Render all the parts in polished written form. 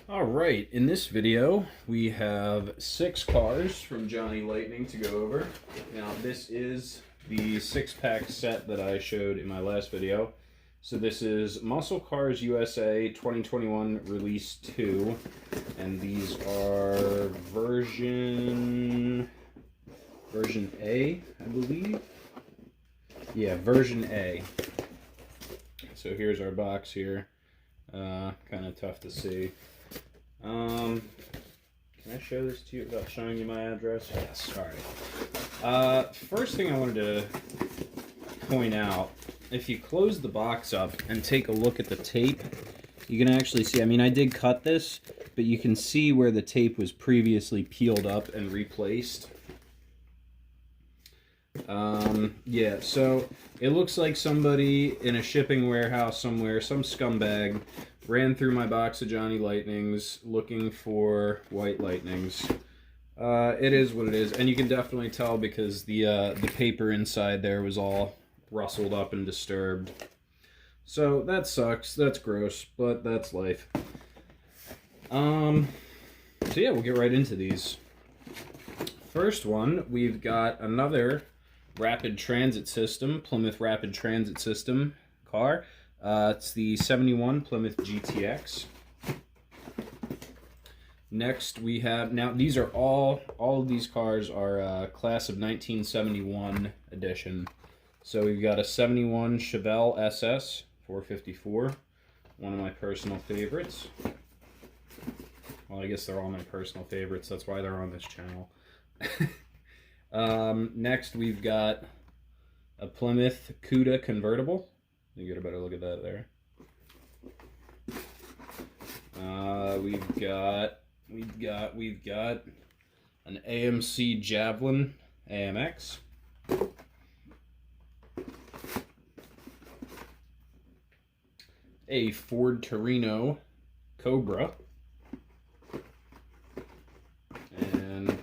Alright, in this video we have 6 cars from Johnny Lightning to go over. Now this is the 6-pack set that I showed in my last video. So this is Muscle Cars USA 2021 Release 2, and these are version A, I believe. Yeah, version A. So here's our box here. Kind of tough to see. Can I show this to you without showing you my address? Yes, alright. First thing I wanted to point out, if you close the box up and take a look at the tape, you can actually see, I mean, I did cut this, but you can see where the tape was previously peeled up and replaced. Yeah, so it looks like somebody in a shipping warehouse somewhere, some scumbag, ran through my box of Johnny Lightnings looking for white Lightnings. It is what it is, and you can definitely tell because the paper inside there was all rustled up and disturbed. So that sucks, that's gross, but that's life. So yeah, we'll get right into these. First one, we've got another Rapid Transit System, Plymouth Rapid Transit System car. It's the 71 Plymouth GTX. Next we have, now these are all of these cars are class of 1971 edition. So we've got a 71 Chevelle SS 454, one of my personal favorites. Well, I guess they're all my personal favorites, that's why they're on this channel. Next we've got a Plymouth Barracuda convertible. You get a better look at that there. We've got an AMC Javelin AMX. A Ford Torino Cobra. And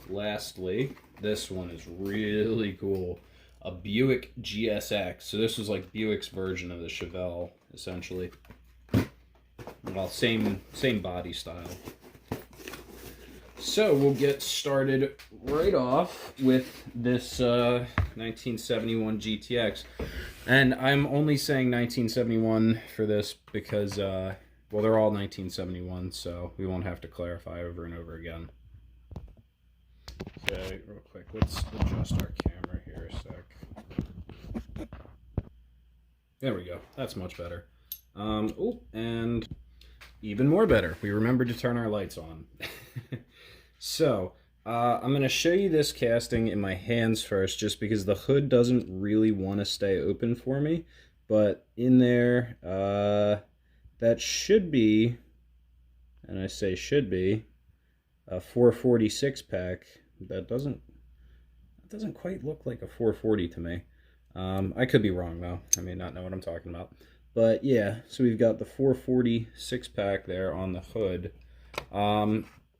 lastly, this one is really cool. A Buick GSX. So this was like Buick's version of the Chevelle, essentially. Well, same body style. So we'll get started right off with this 1971 GTX. And I'm only saying 1971 for this because, well, they're all 1971, so we won't have to clarify over and over again. Okay, real quick, let's adjust our camera here a sec. There we go, that's much better. Oh, and even more better, we remembered to turn our lights on. So, I'm going to show you this casting in my hands first, just because the hood doesn't really want to stay open for me. But in there, that should be, and I say should be, a 446 pack. That doesn't quite look like a 440 to me. I could be wrong though. I may not know what I'm talking about. But yeah, so we've got the 440 6-pack there on the hood.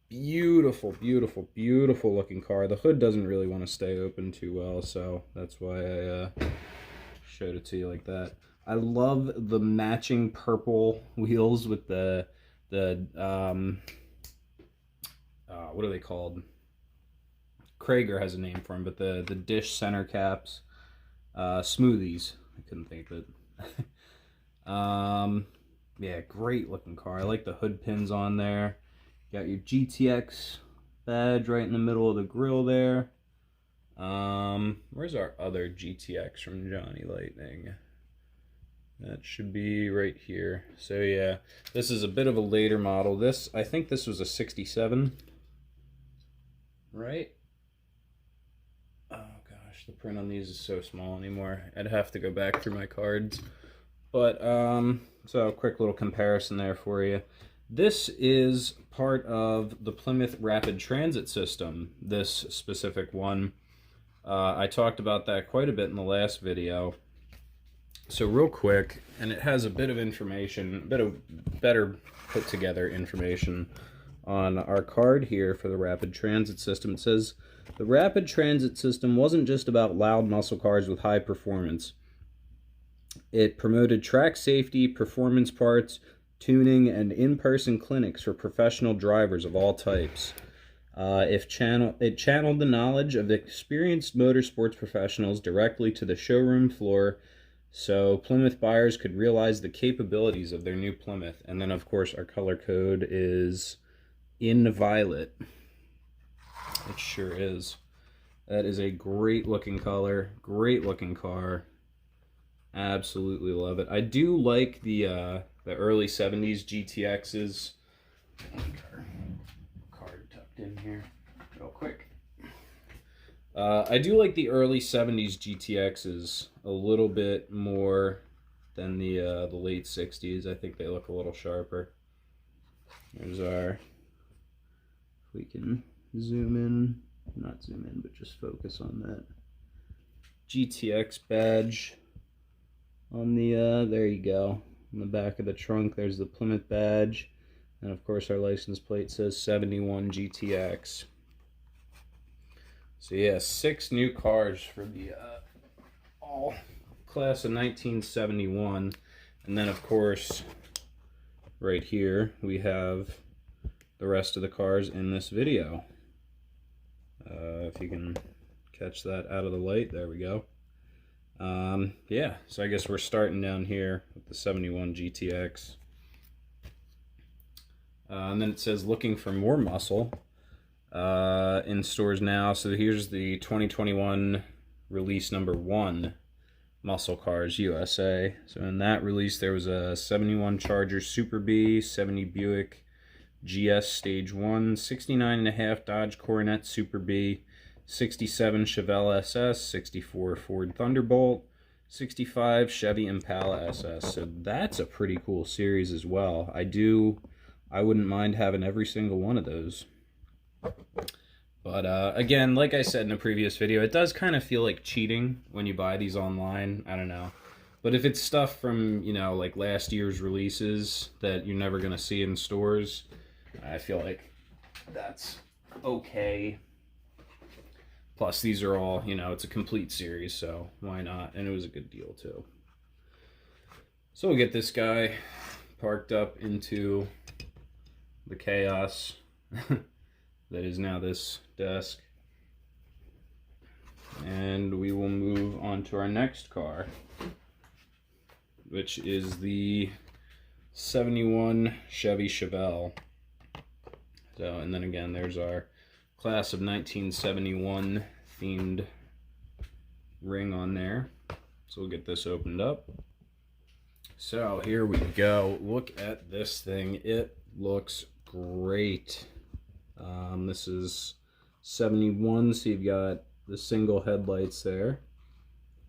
Beautiful, beautiful, beautiful looking car. The hood doesn't really want to stay open too well, so that's why I showed it to you like that. I love the matching purple wheels with the what are they called? Krager has a name for them, but the dish center caps, smoothies. I couldn't think of it. Yeah, great looking car. I like the hood pins on there. Got your GTX badge right in the middle of the grill there. Where's our other GTX from Johnny Lightning? That should be right here. So yeah, this is a bit of a later model. This, I think this was a 67, right? Oh gosh, the print on these is so small anymore. I'd have to go back through my cards. But, so a quick little comparison there for you. This is part of the Plymouth Rapid Transit System, this specific one. I talked about that quite a bit in the last video. So real quick, and it has a bit of information, a bit of better put together information on our card here for the Rapid Transit System. It says, the Rapid Transit System wasn't just about loud muscle cars with high performance. It promoted track safety, performance parts, tuning, and in-person clinics for professional drivers of all types. It channeled the knowledge of the experienced motorsports professionals directly to the showroom floor, so Plymouth buyers could realize the capabilities of their new Plymouth. And then, of course, our color code is in violet. It sure is. That is a great looking color, great looking car. Absolutely love it. I do like the early 70s GTXs. Card tucked in here real quick. I do like the early 70s GTXs a little bit more than the late 60s. I think they look a little sharper. There's our, if we can zoom in, not zoom in, but just focus on that GTX badge on the, there you go, on the back of the trunk. There's the Plymouth badge, and of course our license plate says 71 GTX. So yeah, 6 new cars for the all class of 1971. And then of course right here we have the rest of the cars in this video. If you can catch that out of the light, there we go. Yeah, so I guess we're starting down here with the 71 GTX. And then it says looking for more muscle. In stores now. So here's the 2021 release number 1, Muscle Cars USA. So in that release there was a 71 Charger Super B, 70 Buick GS Stage 1, 69.5 Dodge Coronet Super B, 67 Chevelle SS, 64 Ford Thunderbolt, 65 Chevy Impala SS. So that's a pretty cool series as well. I wouldn't mind having every single one of those. But again, like I said in a previous video, it does kind of feel like cheating when you buy these online. I don't know. But if it's stuff from, you know, like last year's releases that you're never going to see in stores, I feel like that's okay. Plus, these are all, you know, it's a complete series, so why not? And it was a good deal, too. So we'll get this guy parked up into the chaos that is now this desk, and we will move on to our next car, which is the 71 Chevy Chevelle. So, and then again, there's our class of 1971 themed ring on there. So we'll get this opened up. So here we go. Look at this thing. It looks great. This is 71, so you've got the single headlights there.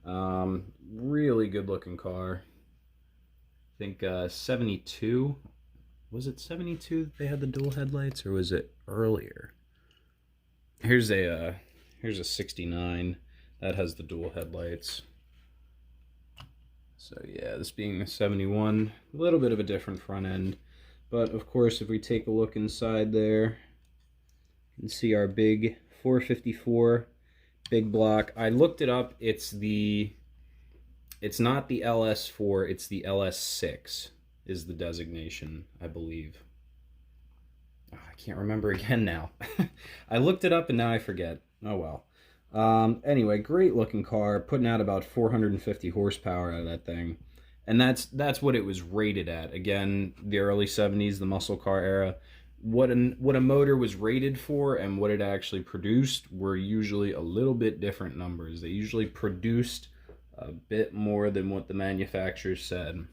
Really good looking car. I think 72, was it 72 that they had the dual headlights, or was it earlier? Here's a 69 that has the dual headlights. So yeah, this being a 71, a little bit of a different front end. But of course, if we take a look inside there, you can see our big 454 big block. I looked it up. It's not the LS4, it's the LS6 is the designation, I believe. Oh, I can't remember again now. I looked it up and now I forget. Oh well. Anyway, great looking car, putting out about 450 horsepower out of that thing. And that's what it was rated at. Again, the early 70s, the muscle car era. What a motor was rated for and what it actually produced were usually a little bit different numbers. They usually produced a bit more than what the manufacturers said.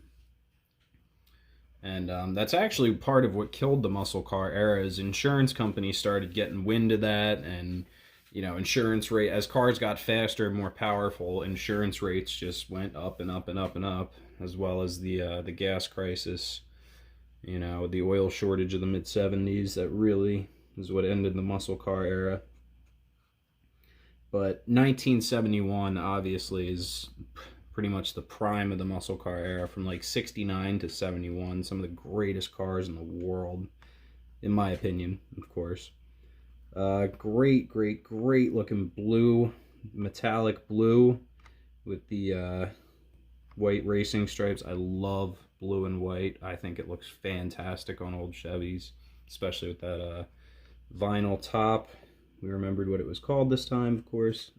And that's actually part of what killed the muscle car era, is insurance companies started getting wind of that, and you know, insurance rate, as cars got faster and more powerful, insurance rates just went up and up and up and up, as well as the gas crisis, you know, the oil shortage of the mid-70s. That really is what ended the muscle car era. But 1971 obviously is pretty much the prime of the muscle car era, from like 69 to 71. Some of the greatest cars in the world, in my opinion, of course. Great looking blue, metallic blue with the white racing stripes. I love blue and white. I think it looks fantastic on old Chevys, especially with that vinyl top. We remembered what it was called this time, of course.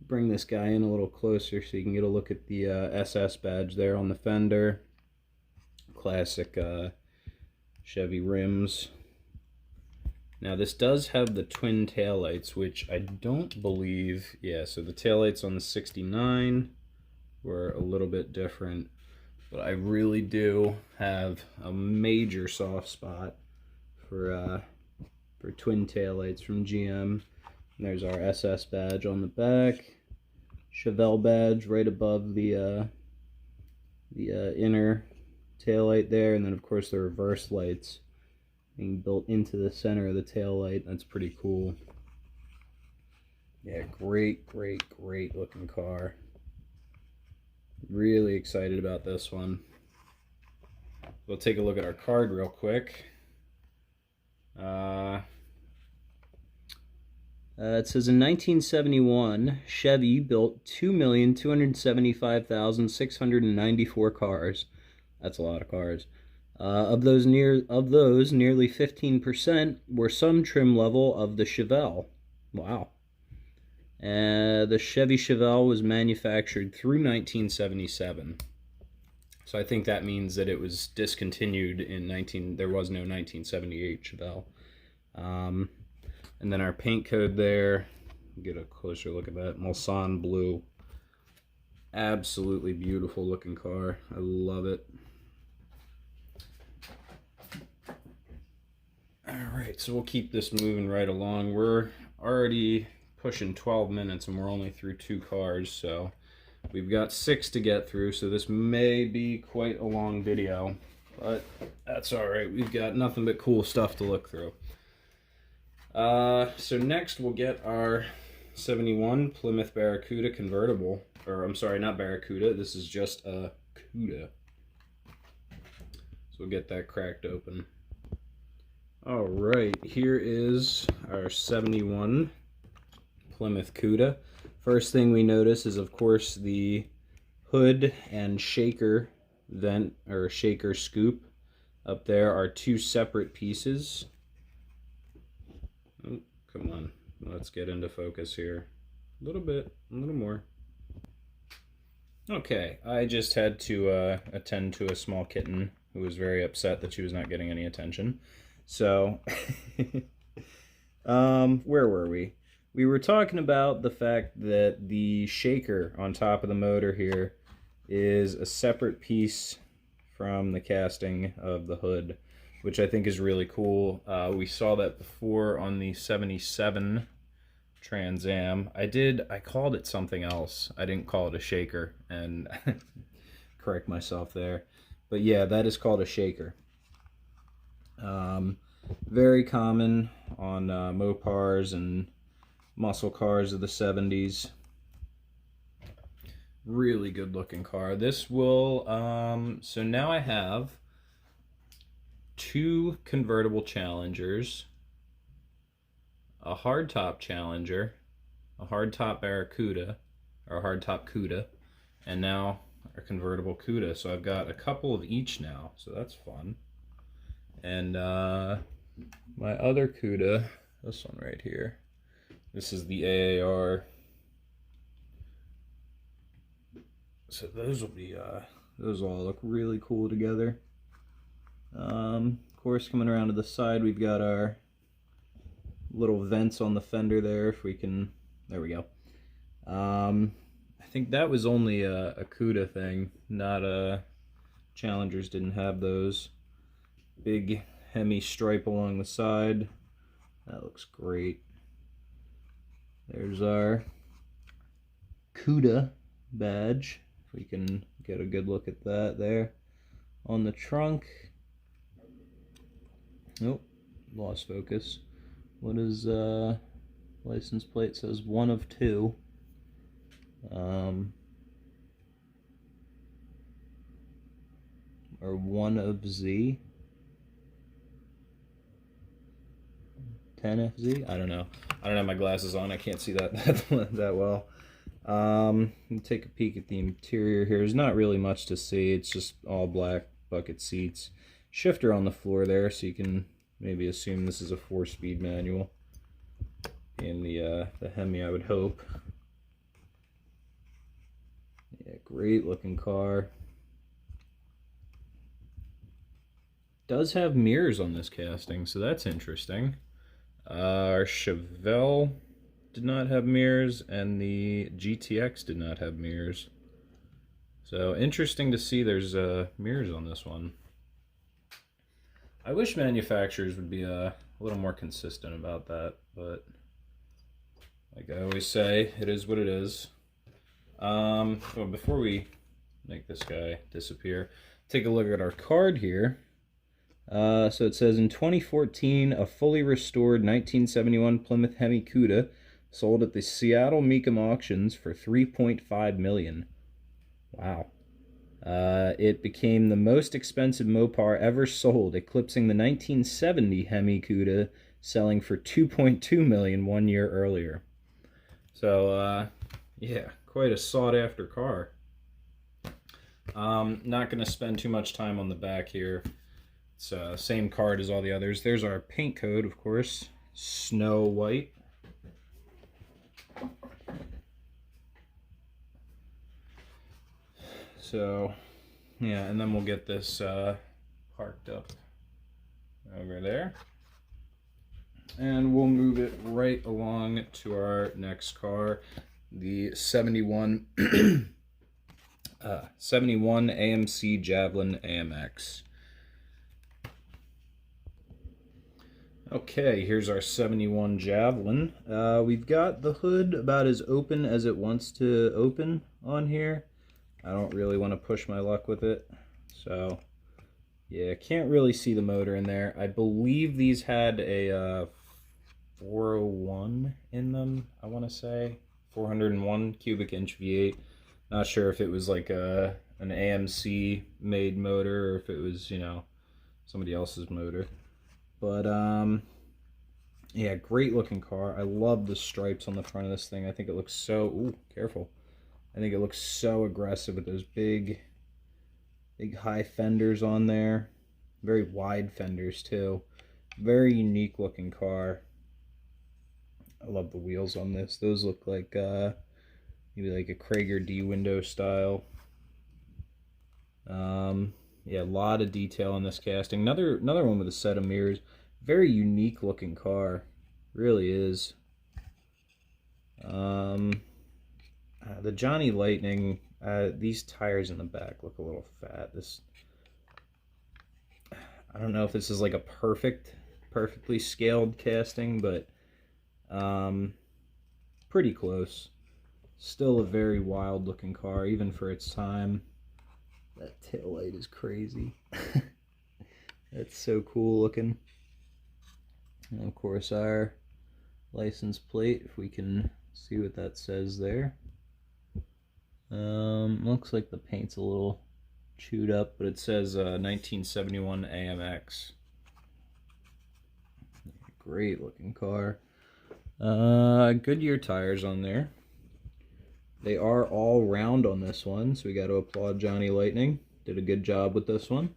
Bring this guy in a little closer so you can get a look at the SS badge there on the fender. Classic Chevy rims. Now this does have the twin taillights, which I don't believe, yeah, so the taillights on the 69 were a little bit different, but I really do have a major soft spot for twin taillights from GM. And there's our SS badge on the back, Chevelle badge right above the inner taillight there, and then of course the reverse lights being built into the center of the taillight. That's pretty cool. Yeah, great looking car. Really excited about this one. We'll take a look at our card real quick. It says in 1971, Chevy built 2,275,694 cars. That's a lot of cars. Of those, nearly 15% were some trim level of the Chevelle. Wow. The Chevy Chevelle was manufactured through 1977. So I think that means that it was discontinued in there was no 1978 Chevelle. And then our paint code there, get a closer look at that, Mulsanne blue. Absolutely beautiful looking car. I love it. Alright, so we'll keep this moving right along. We're already pushing 12 minutes and we're only through 2 cars, so we've got 6 to get through, so this may be quite a long video, but that's alright. We've got nothing but cool stuff to look through. So next we'll get our 71 Plymouth Barracuda convertible, or I'm sorry, not Barracuda, this is just a Cuda. So we'll get that cracked open. Alright, here is our 71 Plymouth Cuda. First thing we notice is, of course, the hood and shaker vent, or shaker scoop. Up there are 2 separate pieces. Oh, come on, let's get into focus here. A little bit, a little more. Okay, I just had to attend to a small kitten who was very upset that she was not getting any attention. So, where were we? We were talking about the fact that the shaker on top of the motor here is a separate piece from the casting of the hood, which I think is really cool. We saw that before on the 77 Trans Am. I called it something else. I didn't call it a shaker, and correct myself there. But yeah, that is called a shaker. Very common on Mopars and muscle cars of the 70s. Really good looking car. This will, so now I have 2 convertible Challengers, a hardtop Challenger, a hardtop Barracuda, or a hardtop Cuda, and now a convertible Cuda. So I've got a couple of each now, so that's fun. And my other Cuda, this one right here, this is the AAR. So those will be, those all look really cool together. Of course, coming around to the side, we've got our little vents on the fender there, if we can, there we go. I think that was only a Cuda thing, not a, Challengers didn't have those. Big Hemi stripe along the side. That looks great. There's our Cuda badge. If we can get a good look at that there. On the trunk. Nope, lost focus. What is license plate? Says 1 of 2. Or 1 of Z. 10FZ? I don't know. I don't have my glasses on. I can't see that that well. Take a peek at the interior here. There's not really much to see. It's just all black bucket seats. Shifter on the floor there, so you can maybe assume this is a 4-speed manual. In the Hemi, I would hope. Yeah, great looking car. Does have mirrors on this casting, so that's interesting. Our Chevelle did not have mirrors, and the GTX did not have mirrors. So interesting to see there's mirrors on this one. I wish manufacturers would be a little more consistent about that, but like I always say, it is what it is. Well, before we make this guy disappear, take a look at our card here. So it says, in 2014, a fully restored 1971 Plymouth Barracuda sold at the Seattle Mecum auctions for $3.5 million. Wow. It became the most expensive Mopar ever sold, eclipsing the 1970 Barracuda, selling for $2.2 million 1 year earlier. So, yeah, quite a sought-after car. Not going to spend too much time on the back here. It's same card as all the others. There's our paint code, of course, Snow White. So, yeah, and then we'll get this parked up over there. And we'll move it right along to our next car, the 71 AMC Javelin AMX. Okay, here's our 71 Javelin. We've got the hood about as open as it wants to open on here. I don't really want to push my luck with it. So, yeah, can't really see the motor in there. I believe these had a 401 in them, I want to say. 401 cubic inch V8. Not sure if it was like an AMC made motor or if it was, you know, somebody else's motor. But, yeah, great looking car. I love the stripes on the front of this thing. I think it looks so, ooh, careful. I think it looks so aggressive with those big high fenders on there. Very wide fenders too. Very unique looking car. I love the wheels on this. Those look like maybe like a Krager D window style. Yeah, a lot of detail on this casting. Another one with a set of mirrors. Very unique looking car. Really is. The Johnny Lightning, these tires in the back look a little fat. I don't know if this is like a perfectly scaled casting, but pretty close. Still a very wild looking car, even for its time. That taillight is crazy. That's so cool looking. And of course our license plate, if we can see what that says there. Looks like the paint's a little chewed up, but it says 1971 AMX. Great looking car. Goodyear tires on there. They are all round on this one, so we got to applaud Johnny Lightning. Did a good job with this one.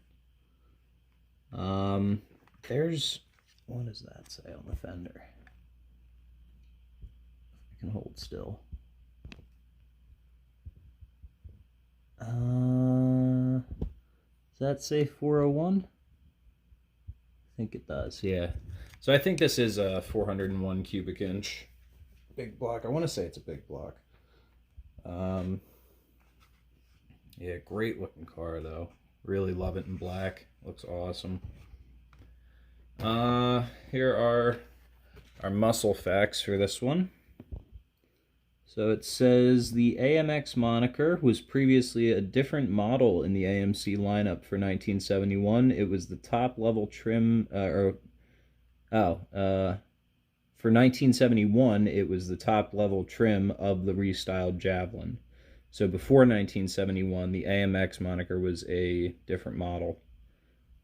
There's, what does that say on the fender? I can hold still. Does that say 401? I think it does, yeah. So I think this is a 401 cubic inch big block. I want to say it's a big block. Yeah, great looking car though. Really love it in black. Looks awesome. Here are our muscle facts for this one. So it says the AMX moniker was previously a different model in the AMC lineup for 1971. It was the top level trim, for 1971, it was the top level trim of the restyled Javelin. So before 1971, the AMX moniker was a different model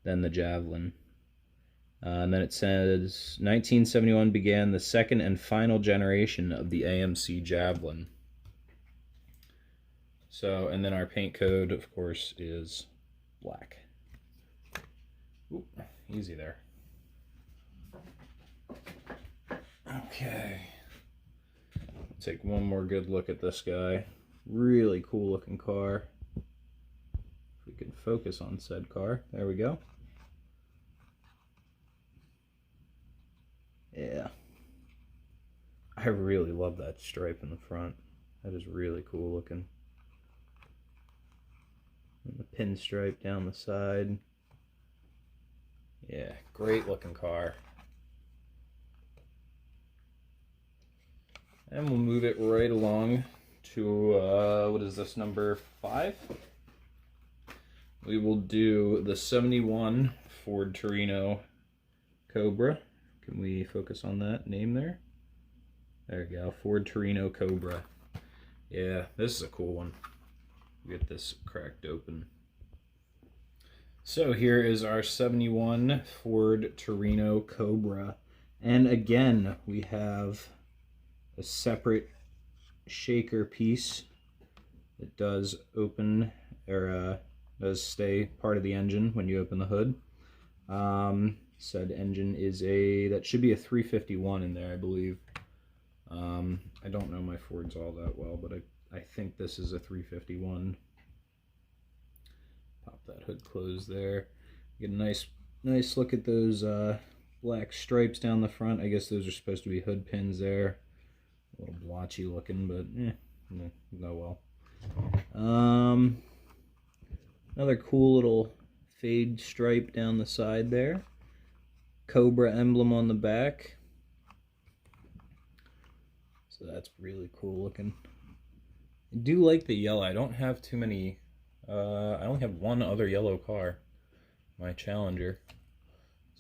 than the Javelin. And then it says 1971 began the second and final generation of the AMC Javelin. So, and then our paint code, of course, is black. Oop, easy there. Okay. Take one more good look at this guy. Really cool looking car. If we can focus on said car. There we go. Yeah. I really love that stripe in the front. That is really cool looking. And the pinstripe down the side. Yeah, great looking car. And we'll move it right along to, what is this, number 5? We will do the 71 Ford Torino Cobra. Can we focus on that name there? There we go, Ford Torino Cobra. Yeah, this is a cool one. Get this cracked open. So here is our 71 Ford Torino Cobra. And again, we have a separate shaker piece that does open, or does stay part of the engine when you open the hood. Said engine is that should be a 351 in there, I believe. I don't know my Fords all that well, but I think this is a 351. Pop that hood closed there. Get a nice look at those black stripes down the front. I guess those are supposed to be hood pins there. A little blotchy looking, but no well. Another cool little fade stripe down the side there. Cobra emblem on the back. So that's really cool looking. I do like the yellow. I don't have too many. I only have one other yellow car, my Challenger.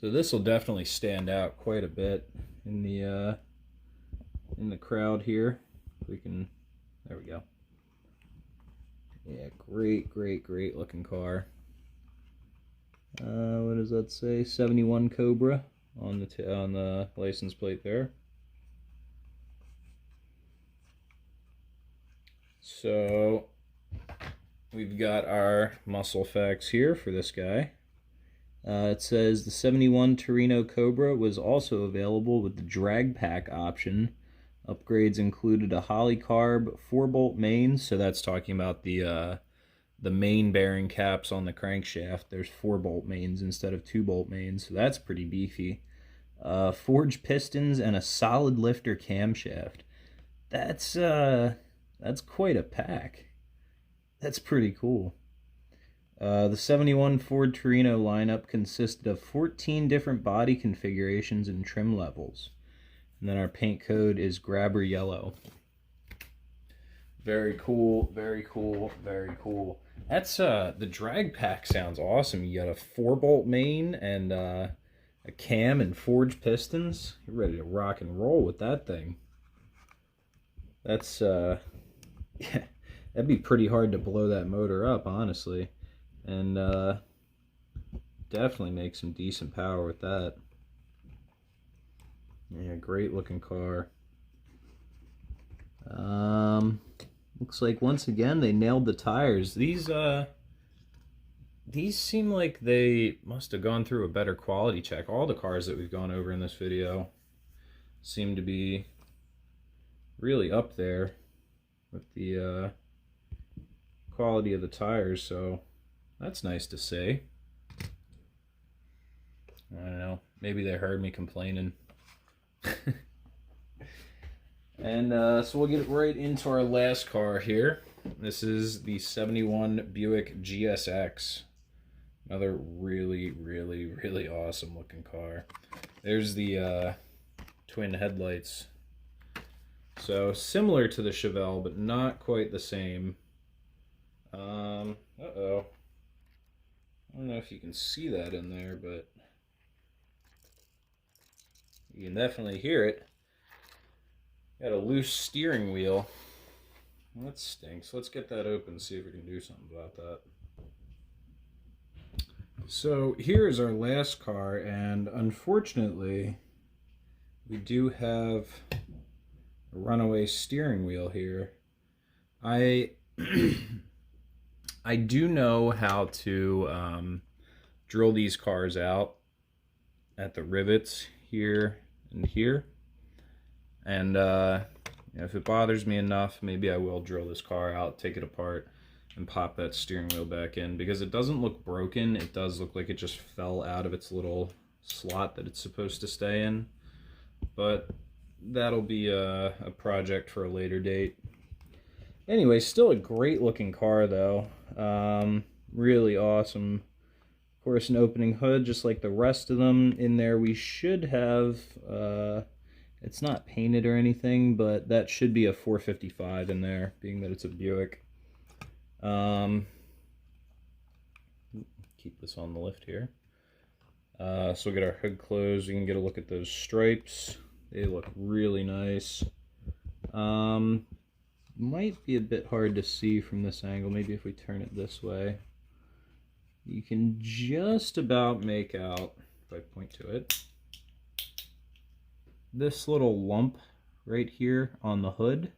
So this will definitely stand out quite a bit in the crowd here. We can. There we go. Yeah, great looking car. What does that say? 71 Cobra on the license plate there. So we've got our muscle facts here for this guy. It says the 71 Torino Cobra was also available with the drag pack option. Upgrades included a Holley-Carb 4-bolt main, so that's talking about the main bearing caps on the crankshaft. There's 4-bolt mains instead of 2-bolt mains, so that's pretty beefy. Forged pistons and a solid lifter camshaft. That's quite a pack. That's pretty cool. The 71 Ford Torino lineup consisted of 14 different body configurations and trim levels. And then our paint code is Grabber Yellow. Very cool, very cool, very cool. That's, the drag pack sounds awesome. You got a 4-bolt main and a cam and forged pistons. You're ready to rock and roll with that thing. That's, yeah, that'd be pretty hard to blow that motor up, honestly. And definitely make some decent power with that. Yeah, great looking car. Looks like once again they nailed the tires. These seem like they must have gone through a better quality check. All the cars that we've gone over in this video seem to be really up there with the quality of the tires, so that's nice to say. I don't know, maybe they heard me complaining. And so we'll get right into our last car here. This is the 71 Buick GSX. Another really awesome looking car. There's the twin headlights. So similar to the Chevelle, but not quite the same. Uh-oh. I don't know if you can see that in there, but you can definitely hear it. Got a loose steering wheel. That stinks. Let's get that open, see if we can do something about that. So here's our last car, and unfortunately we do have a runaway steering wheel here. I I do know how to drill these cars out at the rivets here and here. And if it bothers me enough, maybe I will drill this car out, take it apart, and pop that steering wheel back in, because it doesn't look broken. It does look like it just fell out of its little slot that it's supposed to stay in. But that'll be a project for a later date. Anyway, still a great looking car though. Really awesome. Of course, an opening hood just like the rest of them. In there we should have, it's not painted or anything, but that should be a 455 in there, being that it's a Buick. Keep this on the lift here. So we'll get our hood closed. You can get a look at those stripes. They look really nice. Might be a bit hard to see from this angle. Maybe if we turn it this way. You can just about make out, if I point to it, this little lump right here on the hood.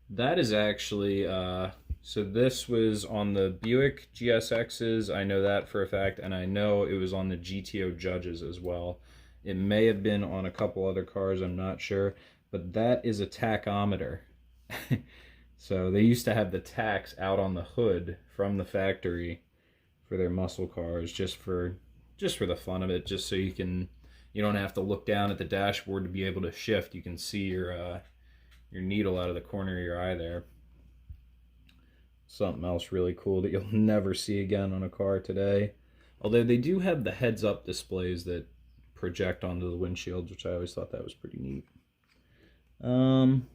That is actually, so this was on the Buick GSXs, I know that for a fact, and I know it was on the GTO Judges as well. It may have been on a couple other cars, I'm not sure, but that is a tachometer. So they used to have the tachs out on the hood from the factory for their muscle cars, just for the fun of it, just so you don't have to look down at the dashboard to be able to shift. You can see your needle out of the corner of your eye there. Something else really cool that you'll never see again on a car today. Although they do have the heads-up displays that project onto the windshields, which I always thought that was pretty neat.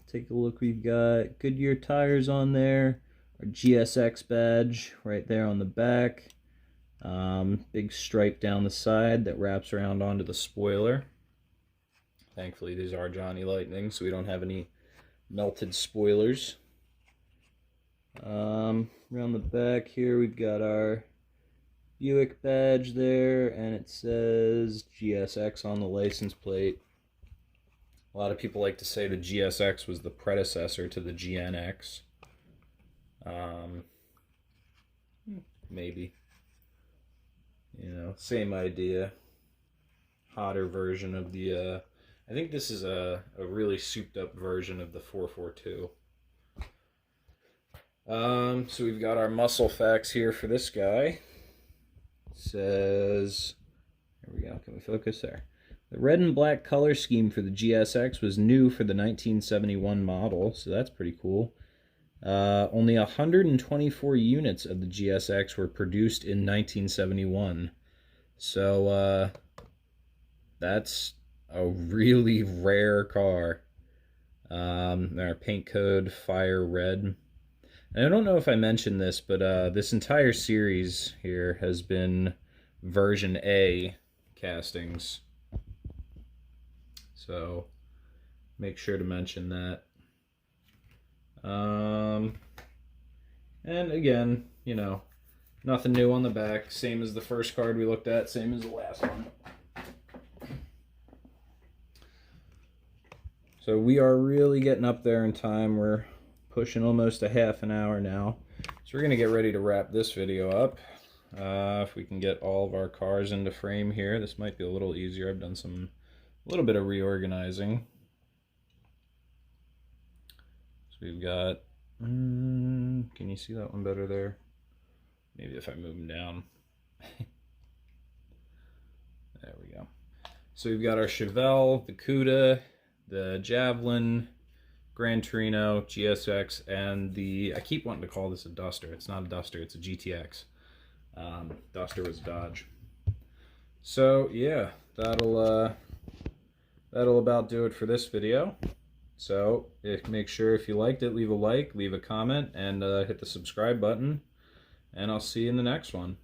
Take a look. We've got Goodyear tires on there. Our GSX badge right there on the back. Big stripe down the side that wraps around onto the spoiler. Thankfully, these are Johnny Lightning, so we don't have any melted spoilers. Around the back here, we've got our Buick badge there, and it says GSX on the license plate. A lot of people like to say the GSX was the predecessor to the GNX. Maybe. You know, same idea. Hotter version of the, I think this is a really souped up version of the 442. So we've got our muscle facts here for this guy. It says, here we go, can we focus there? The red and black color scheme for the GSX was new for the 1971 model, so that's pretty cool. Only 124 units of the GSX were produced in 1971. So, that's a really rare car. Our paint code, fire red. And I don't know if I mentioned this, but this entire series here has been version A castings. So make sure to mention that. And again, you know, nothing new on the back. Same as the first card we looked at, same as the last one. So we are really getting up there in time. We're pushing almost a half an hour now. So we're going to get ready to wrap this video up. If we can get all of our cars into frame here, this might be a little easier. I've done a little bit of reorganizing. So we've got, can you see that one better there? Maybe if I move them down. There we go. So we've got our Chevelle, the Cuda, the Javelin, Gran Torino, GSX, and the, I keep wanting to call this a Duster. It's not a Duster, it's a GTX. Duster was Dodge. So yeah, that'll about do it for this video. So make sure if you liked it, leave a like, leave a comment, and hit the subscribe button. And I'll see you in the next one.